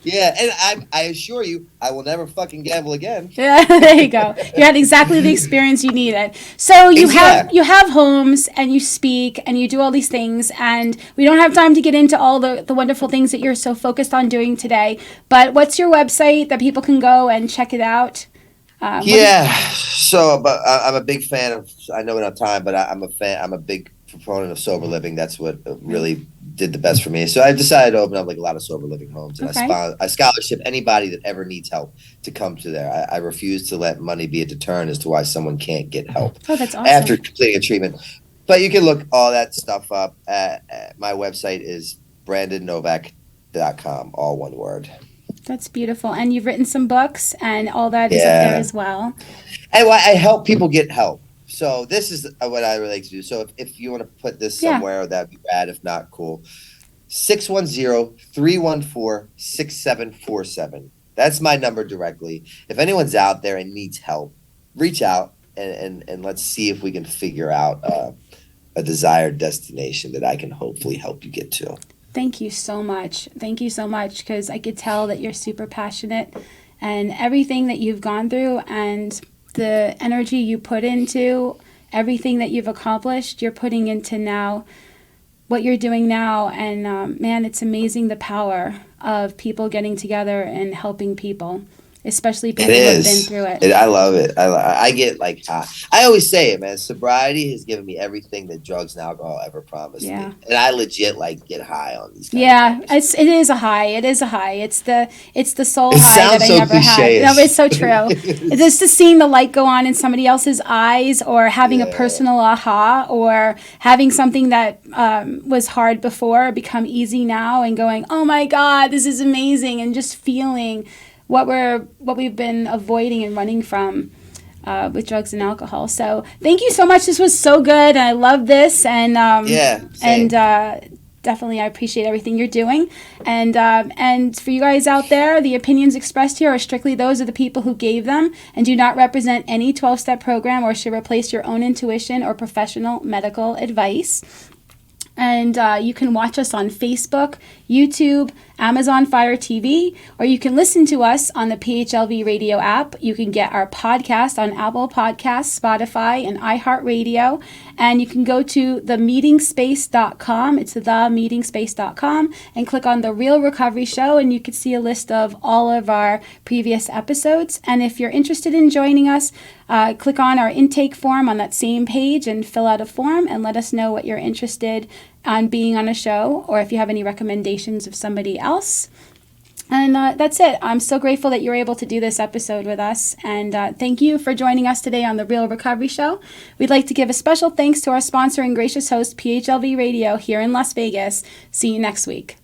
Yeah, and I assure you, I will never fucking gamble again. Yeah, there you go. You had exactly the experience you needed. So you have homes and you speak and you do all these things, and we don't have time to get into all the wonderful things that you're so focused on doing today. But what's your website that people can go and check it out? So but I'm a big fan of. I know we don't have time, but I'm a fan. I'm a big proponent of sober living. That's what really did the best for me. So I decided to open up like a lot of sober living homes, and I scholarship anybody that ever needs help to come to there. I refuse to let money be a deterrent as to why someone can't get help. Oh, that's awesome. After completing a treatment. But you can look all that stuff up. My website is brandonnovak.com, all one word. That's beautiful. And you've written some books and all that is up there as well. And I help people get help. So this is what I really like to do. So if you want to put this somewhere, that'd be rad. If not, cool. 610-314-6747. That's my number directly. If anyone's out there and needs help, reach out and let's see if we can figure out a desired destination that I can hopefully help you get to. Thank you so much. Thank you so much, because I could tell that you're super passionate, and everything that you've gone through and the energy you put into everything that you've accomplished, you're putting into now what you're doing now. And man, it's amazing the power of people getting together and helping people, especially people who have been through it. I love it. I get like high. I always say it, man. Sobriety has given me everything that drugs and alcohol ever promised me, and I legit like get high on these. It is a high. It is a high. It's the soul high that I never had. No, it's so true. It's just seeing the light go on in somebody else's eyes, or having a personal aha, or having something that was hard before become easy now, and going, oh my God, this is amazing, and just feeling what we've been avoiding and running from with drugs and alcohol. So thank you so much. This was so good. I love this, and definitely I appreciate everything you're doing. And for you guys out there, the opinions expressed here are strictly those of the people who gave them, and do not represent any 12-step program or should replace your own intuition or professional medical advice. And you can watch us on Facebook, YouTube, Amazon Fire TV, or you can listen to us on the PHLV radio app. You can get our podcast on Apple Podcasts, Spotify, and iHeartRadio. And you can go to themeetingspace.com. It's themeetingspace.com, and click on The Real Recovery Show, and you can see a list of all of our previous episodes. And if you're interested in joining us, click on our intake form on that same page and fill out a form and let us know what you're interested on being on a show, or if you have any recommendations of somebody else. And that's it. I'm so grateful that you're able to do this episode with us. And thank you for joining us today on The Real Recovery Show. We'd like to give a special thanks to our sponsor and gracious host, PHLV Radio, here in Las Vegas. See you next week.